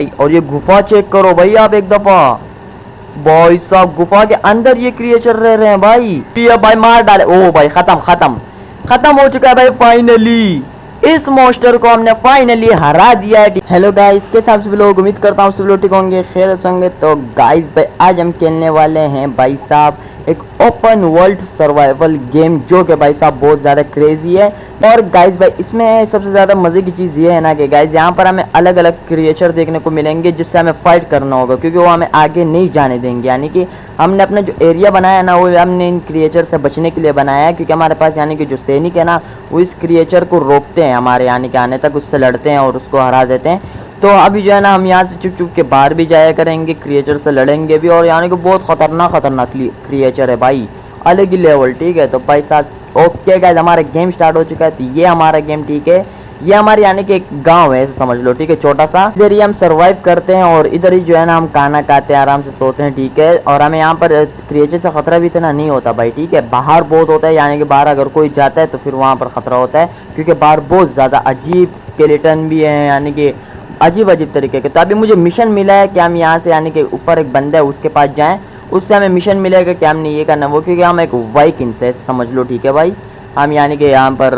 और ये गुफा चेक करो भाई आप एक दफा। भाई साहब गुफा के अंदर ये क्रिएचर रह रहे हैं भाई। ये भाई मार डाले। ओ भाई खत्म खत्म खत्म हो चुका है भाई फाइनली। इस मॉन्स्टर को हमने फाइनली हरा दिया है। हेलो गाइस, कैसे आप सभी लोग, उम्मीद करता हूँ सभी लोग ठीक होंगे, खैर होंगे। तो गाइस भाई आज हम खेलने वाले हैं भाई साहब एक ओपन वर्ल्ड सर्वाइवल गेम, जो कि भाई साहब बहुत ज़्यादा क्रेजी है। और गाइस भाई इसमें सबसे ज़्यादा मज़े की चीज़ ये है ना कि गाइस यहाँ पर हमें अलग अलग क्रिएचर देखने को मिलेंगे जिससे हमें फाइट करना होगा, क्योंकि वो हमें आगे नहीं जाने देंगे। यानी कि हमने अपना जो एरिया बनाया ना, वो हमने इन क्रिएचर से बचने के लिए बनाया है, क्योंकि हमारे पास यानी कि जो सैनिक है ना, वो इस क्रिएचर को रोकते हैं हमारे यानी कि आने तक, उससे लड़ते हैं और उसको हरा देते हैं। तो अभी जो है ना हम यहाँ से चुप चुप के बाहर भी जाया करेंगे, क्रिएचर से लड़ेंगे भी। और यानी कि बहुत खतरनाक खतरनाक क्रिएचर है भाई, अलग ही लेवल। ठीक है, तो भाई साहब ओके गाइस हमारा गेम स्टार्ट हो चुका है। तो ये हमारा गेम, ठीक है, ये हमारे यानी कि एक गांव है ऐसे समझ लो, ठीक है, छोटा सा। इधर ही हम सरवाइव करते हैं और इधर ही जो है ना हम खाना खाते हैं, आराम से सोते हैं, ठीक है। और हमें यहाँ पर क्रिएचर से खतरा भी इतना नहीं होता भाई, ठीक है। बाहर बहुत होता है, यानी कि बाहर अगर कोई जाता है तो फिर वहाँ पर खतरा होता है, क्योंकि बाहर बहुत ज़्यादा अजीब स्केलेटन भी है, यानी कि अजीब अजीब तरीके के। तो अभी मुझे मिशन मिला है कि हम यहाँ से यानी कि ऊपर एक बंदा है उसके पास जाएं, उससे हमें मिशन मिलेगा कि हमने ये करना वो, क्योंकि हम एक वाइकिंग्स है समझ लो, ठीक है भाई। हम यानी कि यहाँ पर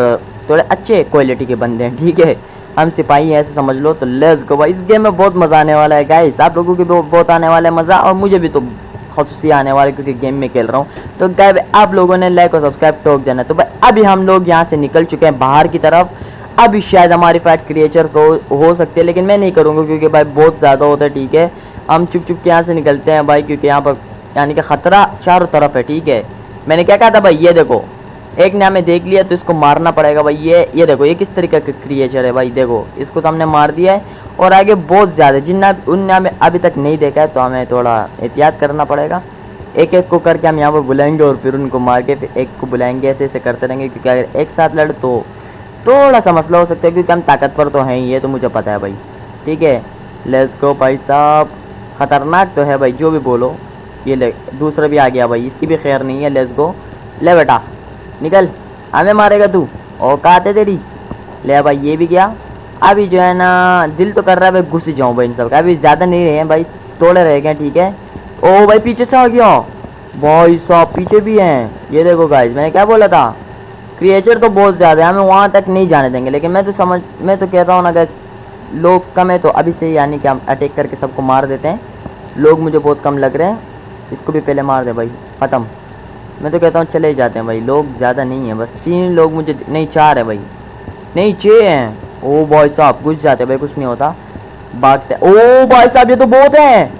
थोड़े अच्छे क्वालिटी के बंदे हैं, ठीक है, हम सिपाही हैं ऐसे समझ लो। तो लेट्स गो भाई, इस गेम में बहुत मज़ा आने वाला है गाइस, आप लोगों को भी बहुत आने वाला है मज़ा, और मुझे भी तो खसूसी आने वाला है क्योंकि गेम में खेल रहा हूँ। तो गाइस आप लोगों ने लाइक और सब्सक्राइब ठोक देना। तो भाई अभी हम लोग यहाँ से निकल चुके हैं बाहर की तरफ। अभी शायद हमारी फाइट क्रिएचर्स हो सकती है, लेकिन मैं नहीं करूँगा क्योंकि भाई बहुत ज़्यादा होता है, ठीक है। हम चुप चुप के यहाँ से निकलते हैं भाई, क्योंकि यहाँ पर यानी कि ख़तरा चारों तरफ है, ठीक है। मैंने क्या कहा था भाई, ये देखो एक ने हमें देख लिया तो इसको मारना पड़ेगा भाई। ये देखो ये किस तरीके का क्रिएचर है भाई, देखो इसको तो हमने मार दिया है। और आगे बहुत ज़्यादा जिन्ना उनने हमें अभी तक नहीं देखा है, तो हमें थोड़ा एहतियात करना पड़ेगा। एक एक को करके हम यहाँ पर बुलाएंगे और फिर उनको मार के फिर एक को बुलाएंगे, ऐसे ऐसे करते रहेंगे, क्योंकि अगर एक साथ लड़ तो थोड़ा सा मसला हो सकता है, क्योंकि हम ताकतवर तो हैं ही, ये तो मुझे पता है भाई, ठीक है। लेट्स गो भाई साहब, ख़तरनाक तो है भाई जो भी बोलो। ये ले दूसरा भी आ गया भाई, इसकी भी खैर नहीं है। लेट्स गो, ले बेटा निकल, हमें मारेगा तू, औकात है तेरी। ले भाई ये भी गया। अभी जो है ना दिल तो कर रहा है भाई घुस जाऊँ भाई इन सब का, अभी ज़्यादा नहीं रहे हैं भाई, थोड़े रह गए, ठीक है। ओ भाई पीछे से आ गया भाई साहब, पीछे भी हैं। ये देखो गाइस मैंने क्या बोला था, क्रिएचर तो बहुत ज़्यादा है, हमें वहाँ तक नहीं जाने देंगे। लेकिन मैं तो कहता हूँ ना गाइस, लोग कम है तो अभी से यानी कि हम अटैक करके सबको मार देते हैं। लोग मुझे बहुत कम लग रहे हैं, इसको भी पहले मार दे भाई, ख़त्म। मैं तो कहता हूँ चले ही जाते हैं भाई, लोग ज़्यादा नहीं है, बस 3 लोग मुझे, नहीं 4 है भाई, नहीं 6 हैं। ओ भाई साहब घुस जाते भाई, कुछ नहीं होता, भागते। ओ भाई साहब ये तो बहुत हैं,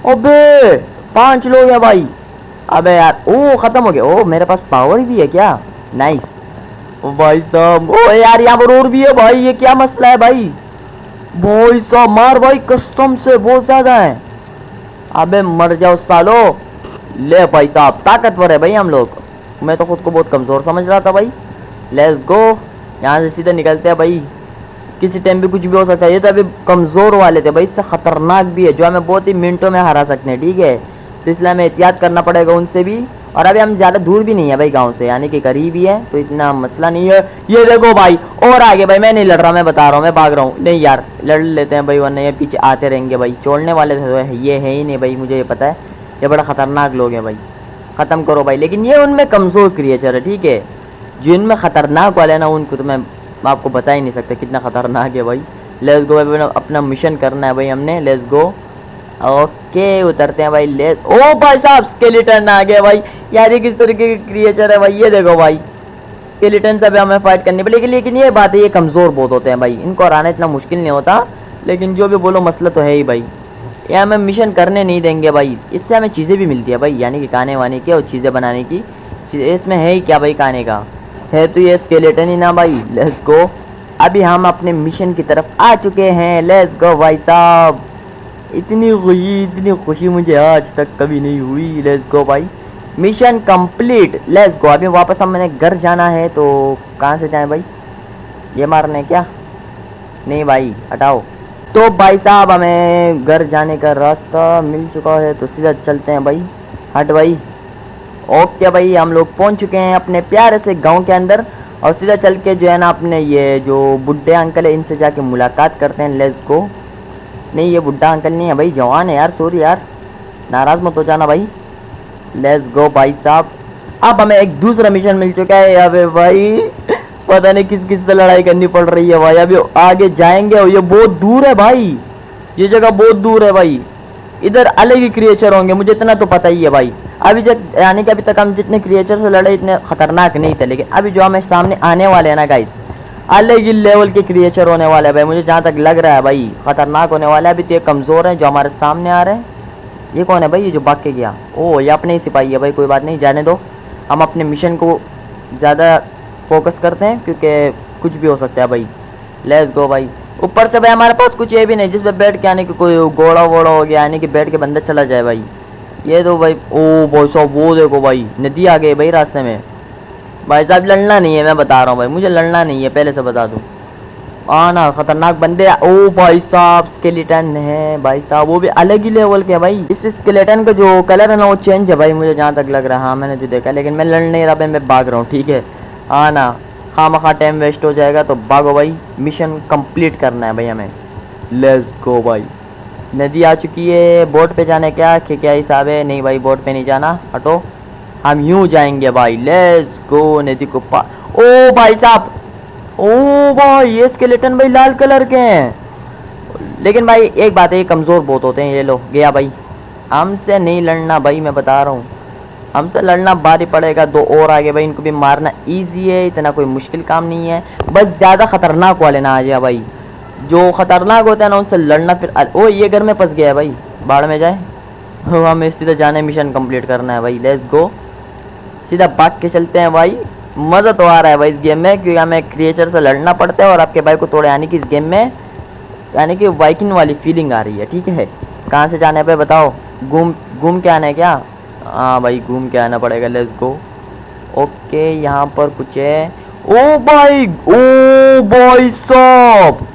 अबे 5 लोग हैं भाई। अबे यार ओ ख़त्म हो गया। ओ मेरे पास पावर भी है क्या, नाइस। ओ भाई साहब, ओ यार यहाँ पर और भी है भाई, ये क्या मसला है भाई। भाई साहब मार भाई, कसम से बहुत ज़्यादा है। अबे मर जाओ सालो। ले भाई साहब ताकतवर है भाई हम लोग, मैं तो खुद को बहुत कमज़ोर समझ रहा था भाई। लेट्स गो, यहाँ से सीधे निकलते हैं भाई, किसी टाइम भी कुछ भी हो सकता है। ये तो अभी कमज़ोर वाले थे भाई, इससे ख़तरनाक भी है जो हमें बहुत ही मिनटों में हरा सकते हैं, ठीक है। तो इसलिए हमें एहतियात करना पड़ेगा उनसे भी। और अभी हम ज़्यादा दूर भी नहीं है भाई गाँव से, यानी कि करीब ही है, तो इतना मसला नहीं है। ये देखो भाई और आगे भाई, मैं नहीं लड़ रहा, मैं बता रहा हूँ, मैं भाग रहा हूँ। नहीं यार लड़ लेते हैं भाई, वरना ये पीछे आते रहेंगे भाई, छोड़ने वाले थे ये है ही नहीं भाई, मुझे ये पता है, ये बड़ा ख़तरनाक लोग हैं भाई, ख़त्म करो भाई। लेकिन ये उनमें कमज़ोर क्रिएचर है, ठीक है, जिनमें ख़तरनाक वाले ना उनको तो मैं आपको बता ही नहीं सकता कितना ख़तरनाक है भाई। लेट्स गो भाई, अपना मिशन करना है भाई हमने। लेट्स गो, ओके उतरते हैं भाई। ले ओ भाई साहब स्केलेटन आ गया भाई, यार ये किस तरीके के क्रिएचर है भाई, ये देखो भाई स्केलेटन से भी हमें फाइट करनी पड़ेगी। लेकिन ये बात है ये कमज़ोर बहुत होते हैं भाई, इनको हराना इतना मुश्किल नहीं होता। लेकिन जो भी बोलो मसला तो है ही भाई, ये हमें मिशन करने नहीं देंगे भाई। इससे हमें चीज़ें भी मिलती है भाई, यानी कि खाने वाने की और चीज़ें बनाने की चीज़, इसमें है ही क्या भाई खाने का, है तो ये स्केलेटन ही ना भाई। लेट्स गो, अभी हम अपने मिशन की तरफ आ चुके हैं। लेट्स गो भाई साहब, इतनी खुशी मुझे आज तक कभी नहीं हुई। लेट्स गो भाई, मिशन कंप्लीट। लेट्स गो, अभी वापस हमने घर जाना है, तो कहाँ से जाएं भाई, ये मारने क्या, नहीं भाई हटाओ। तो भाई साहब हमें घर जाने का रास्ता मिल चुका है, तो सीधा चलते हैं भाई, हट भाई। ओके भाई हम लोग पहुंच चुके हैं अपने प्यारे से गांव के अंदर, और सीधा चल के जो है ना अपने ये जो बुड्ढे अंकल है इनसे जाके मुलाकात करते हैं। लेट्स गो, नहीं ये बुड्ढा अंकल नहीं है भाई, जवान है यार, सॉरी यार, नाराज मत हो जाना भाई। लेट्स गो भाई साहब। अब हमें एक दूसरा मिशन मिल चुका है। अबे भाई पता नहीं किस किस से लड़ाई करनी पड़ रही है भाई। अभी आगे जाएंगे और ये बहुत दूर है भाई, ये जगह बहुत दूर है भाई। इधर अलग ही क्रिएचर होंगे, मुझे इतना तो पता ही है भाई। अभी यानी कि अभी तक हम जितने क्रिएचर से लड़े इतने खतरनाक नहीं थे, लेकिन अभी जो हमें सामने आने वाले हैं ना गाइस, अलग ही लेवल के क्रिएचर होने वाले हैं भाई। मुझे जहाँ तक लग रहा है भाई खतरनाक होने वाला है। अभी तो ये कमज़ोर हैं जो हमारे सामने आ रहे हैं। ये कौन है भाई, ये जो भाग के गया? ओह ये अपने ही सिपाही है भाई, कोई बात नहीं, जाने दो। हम अपने मिशन को ज़्यादा फोकस करते हैं क्योंकि कुछ भी हो सकता है भाई। लेट्स गो भाई। ऊपर से भाई हमारे पास कुछ ये भी नहीं जिस पे बैठ के आने की कोई घोड़ा वोड़ा हो गया, यानी कि बैठ के बंदा चला जाए भाई। ये तो भाई ओ भाई साहब वो देखो भाई, नदी आ गई भाई रास्ते में। भाई साहब लड़ना नहीं है, मैं बता रहा हूँ भाई, मुझे लड़ना नहीं है, पहले से बता दूँ। ना खतरनाक बंदे। ओ भाई साहब स्केलेटन है भाई साहब, वो भी अलग ही लेवल के भाई। इस स्केलेटन का जो कलर है ना वो चेंज है भाई, मुझे जहाँ तक लग रहा है। हाँ मैंने जो देखा, लेकिन मैं लड़ नहीं रहा भाई, मैं भाग रहा हूँ, ठीक है। ना खामखा टाइम वेस्ट हो जाएगा, तो भागो भाई, मिशन कंप्लीट करना है भाई हमें। लेट्स गो भाई। नदी आ चुकी है, बोट पे जाने क्या क्या हिसाब है? नहीं भाई बोट पे नहीं जाना, हटो, हम यूं जाएंगे भाई। लेट्स गो नदी को ओ भाई साहब, ओ भाई ये स्केलेटन भाई लाल कलर के हैं, लेकिन भाई एक बात है, ये कमज़ोर बहुत होते हैं। ये लो गया भाई, हमसे नहीं लड़ना भाई, मैं बता रहा हूँ, हमसे लड़ना भारी पड़ेगा। दो और आगे भाई, इनको भी मारना इजी है, इतना कोई मुश्किल काम नहीं है। बस ज़्यादा खतरनाक वाले ना आ जाए भाई, जो खतरनाक होता है ना उनसे लड़ना फिर ओ ये घर में फंस गया है भाई, बाढ़ में जाए। हमें सीधा जाने मिशन कंप्लीट करना है भाई। लेट्स गो, सीधा भाग के चलते हैं भाई। मज़ा तो आ रहा है भाई इस गेम में, क्योंकि हमें क्रिएचर से लड़ना पड़ता है और आपके भाई को तोड़े, यानी कि इस गेम में यानी कि वाइकिंग वाली फीलिंग आ रही है, ठीक है। कहाँ से जाने पे बताओ? घूम घूम के आना है क्या? हाँ भाई घूम के आना पड़ेगा। Let's go. ओके यहाँ पर कुछ है। ओ भाई साहब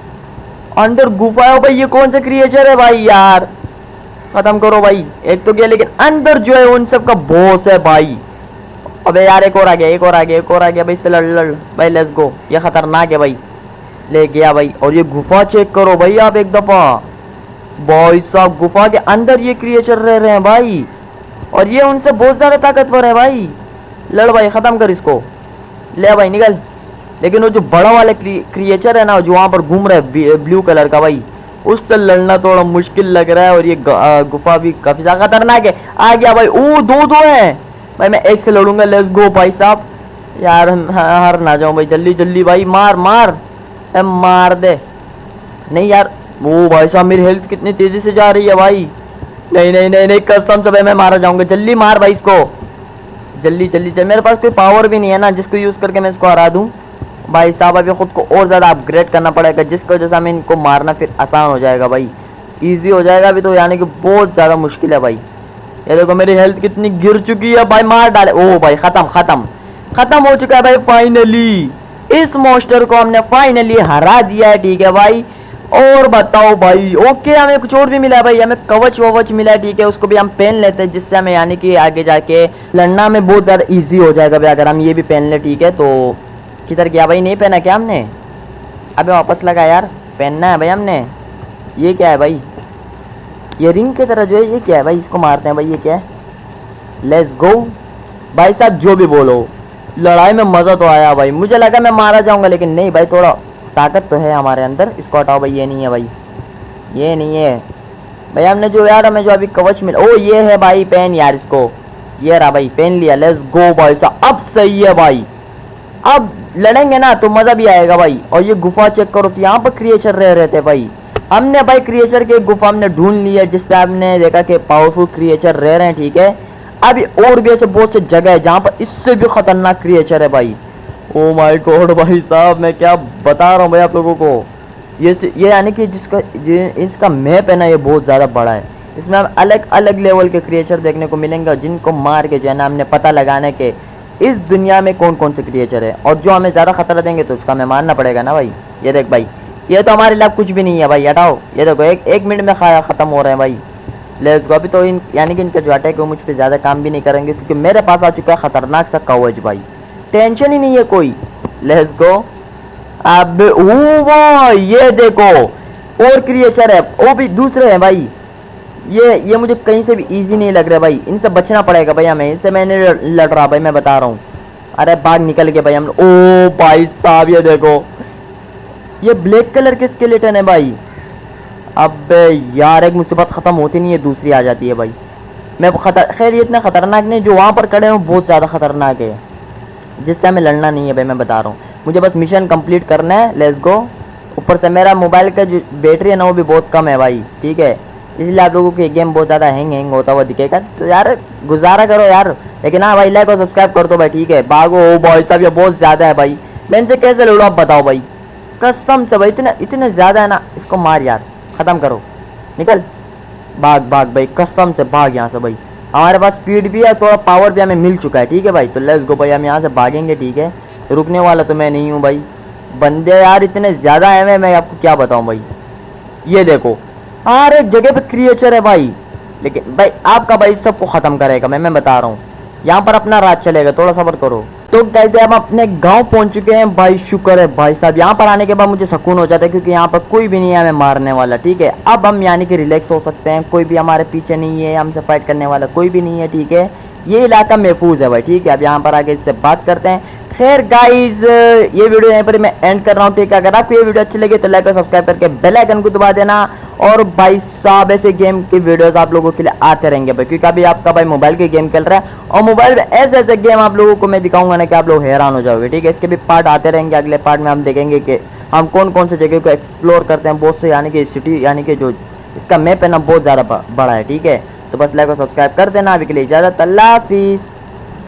अंदर गुफा है भाई, ये कौन सा क्रिएचर है भाई यार? खत्म करो भाई, एक तो गया, लेकिन अंदर जो है उन सब का बॉस है भाई। अबे यार एक और आ गया, एक और आ गया, एक और आ गया भाई, से लड़ भाई। लेट्स गो, ये खतरनाक है भाई। ले गया भाई। और ये गुफा चेक करो भाई आप एक दफा, भाई साहब गुफा के अंदर ये क्रिएचर रह रहे हैं भाई, और ये उनसे बहुत ज्यादा ताकतवर है भाई। लड़ भाई, खत्म कर इसको, ले भाई निकल। लेकिन वो जो बड़ा वाला क्रिएचर है ना जो वहां पर घूम रहा है ब्लू कलर का भाई, उससे लड़ना थोड़ा मुश्किल लग रहा है। और ये गुफा भी काफी ज्यादा खतरनाक है। आ गया भाई, ओ दो है भाई, मैं एक से लड़ूंगा। लेट्स गो भाई साहब, यार हार ना जाऊं भाई, जल्दी जल्दी भाई, मार मार मार दे। नहीं यार, वो भाई साहब मेरी हेल्थ कितनी तेजी से जा रही है भाई। नहीं नहीं नहीं नहीं, कसम से भाई मैं मारा जाऊंगा। जल्दी मार भाई इसको, जल्दी जल्दी चल। मेरे पास कोई पावर भी नहीं है ना जिसको यूज करके मैं इसको हरा दूं भाई साहब। अभी खुद को और ज्यादा अपग्रेड करना पड़ेगा, जिसकी वजह से हमें इनको मारना फिर आसान हो जाएगा भाई, इजी हो जाएगा। अभी तो यानी कि बहुत ज्यादा मुश्किल है भाई। ये देखो मेरी हेल्थ कितनी गिर चुकी है भाई, मार डाले। ओ भाई खत्म खत्म खत्म हो चुका है भाई। फाइनली इस मॉन्स्टर को हमने फाइनली हरा दिया है, ठीक है भाई। और बताओ भाई, ओके हमें कुछ और भी मिला है भाई, हमें कवच ववच मिला है, ठीक है। उसको भी हम पहन लेते हैं, जिससे हमें यानी कि आगे जाके लड़ना में बहुत ज़्यादा इजी हो जाएगा भाई, अगर हम ये भी पहन ले, ठीक है। तो किधर गया भाई? नहीं पहना क्या हमने? अबे वापस लगा यार, पहनना है भाई हमने। ये क्या है भाई? ये रिंग की तरह जो है, ये क्या है भाई? इसको मारते हैं भाई, ये क्या है? लेट्स गो भाई साहब, जो भी बोलो, लड़ाई में मज़ा तो आया भाई। मुझे लगा मैं मारा जाऊंगा, लेकिन नहीं भाई, थोड़ा ताकत तो है हमारे अंदर। इसको हटाओ भाई, ये नहीं है भाई, ये नहीं है भाई। हमने जो यार हमें जो अभी कवच मिला, ओ ये है भाई, पहन यार इसको। ये रहा भाई, पहन लिया। लेट्स गो भाई साहब, अब सही है भाई, अब लड़ेंगे ना तो मज़ा भी आएगा भाई। और ये गुफा चेक करो, तो यहाँ पर क्रिएचर रह रहे थे भाई। हमने भाई क्रिएचर के गुफा हमने ढूंढ लिया, जिसपे आपने देखा कि पावरफुल क्रिएचर रह रहे हैं, ठीक है। अभी और भी ऐसे बहुत से जगह है जहाँ पर इससे भी खतरनाक क्रिएचर है भाई। ओ माय गॉड भाई साहब, मैं क्या बता रहा हूँ भाई आप लोगों को। ये यानी कि इसका मैप है ना, ये बहुत ज़्यादा बड़ा है। इसमें हम अलग अलग लेवल के क्रिएचर देखने को मिलेंगे, जिनको मार के जो है ना हमने पता लगाने के इस दुनिया में कौन कौन से क्रिएचर है, और जो हमें ज़्यादा खतरा देंगे तो उसका हमें मारना पड़ेगा ना भाई। ये देख भाई, ये तो हमारे लिए कुछ भी नहीं है भाई, हटाओ। ये देखो एक मिनट में ख़त्म हो रहे हैं भाई। Let's go. अभी तो यानी कि इनके जो अटैक है मुझ पर ज़्यादा काम भी नहीं करेंगे, क्योंकि मेरे पास आ चुका है खतरनाक सा कवच भाई, टेंशन ही नहीं है कोई। Let's go. अब भाई ये देखो, और क्रिएचर है, वो भी दूसरे हैं भाई। ये मुझे कहीं से भी इजी नहीं लग रहा भाई, इनसे बचना पड़ेगा भाई हमें, इनसे मैं नहीं लड़ रहा भाई, मैं बता रहा हूँ। अरे बाघ निकल गए भाई हम। ओ भाई साहब ये देखो, ये ब्लैक कलर के स्केलेटन है भाई। अबे यार एक मुसीबत ख़त्म होती नहीं है दूसरी आ जाती है भाई। मैं खैर ये इतना ख़तरनाक नहीं, जो वहाँ पर खड़े हैं बहुत ज़्यादा खतरनाक है, जिससे हमें लड़ना नहीं है भाई, मैं बता रहा हूँ। मुझे बस मिशन कंप्लीट करना है, लेट्स गो। ऊपर से मेरा मोबाइल का जो बैटरी है ना वो भी बहुत कम है भाई, ठीक है, इसलिए आप लोगों को ये गेम बहुत ज़्यादा हैंग होता हुआ दिखेगा, तो यार गुजारा करो यार। लेकिन हाँ भाई लाइक और सब्सक्राइब कर दो भाई, ठीक है। भागो ओ भाई साहब, ये बहुत ज़्यादा है भाई, मैं इनसे कैसे लड़ूँ आप बताओ भाई, कसम से भाई इतना इतने ज़्यादा है ना। इसको मार यार, ख़त्म करो, निकल, भाग भाग भाई, कसम से भाग यहाँ से भाई। हमारे पास स्पीड भी है, थोड़ा पावर भी हमें मिल चुका है, ठीक है भाई। तो लेट्स गो भाई, हम यहाँ से भागेंगे, ठीक है। रुकने वाला तो मैं नहीं हूँ भाई, बंदे यार इतने ज़्यादा है, मैं आपको क्या बताऊँ भाई। ये देखो हर एक जगह पे क्रिएचर है भाई, लेकिन भाई आपका भाई सबको ख़त्म करेगा, मैं बता रहा हूँ। यहाँ पर अपना राज चलेगा, थोड़ा सब्र करो। तो कहते हैं हम अपने गांव पहुंच चुके हैं भाई, शुक्र है भाई साहब। यहाँ पर आने के बाद मुझे सुकून हो जाता है, क्योंकि यहाँ पर कोई भी नहीं है हमें मारने वाला, ठीक है। अब हम यानी कि रिलैक्स हो सकते हैं, कोई भी हमारे पीछे नहीं है, हमसे फाइट करने वाला कोई भी नहीं है, ठीक है। ये इलाका महफूज है भाई, ठीक है। अब यहाँ पर आके इससे बात करते हैं। खैर गाइज ये वीडियो यहाँ पर मैं एंड कर रहा हूँ, ठीक है। अगर आपको ये वीडियो अच्छी लगे तो लाइक और सब्सक्राइब करके बेल आइकन को दबा देना। और भाई साहब ऐसे गेम की वीडियोस आप लोगों के लिए आते रहेंगे भाई, क्योंकि अभी आपका भाई मोबाइल के गेम खेल रहा है, और मोबाइल में ऐसे ऐसे गेम आप लोगों को मैं दिखाऊंगा ना कि आप लोग हैरान हो जाओगे, ठीक है। इसके भी पार्ट आते रहेंगे, अगले पार्ट में हम देखेंगे कि हम कौन कौन से जगह को एक्सप्लोर करते हैं, बहुत से यानी कि सिटी, यानी कि जो इसका मैप है ना बहुत ज़्यादा बड़ा है, ठीक है। तो बस लाइक और सब्सक्राइब कर देना। अभी के लिए इजाज़त, अल्लाह हाफिज़।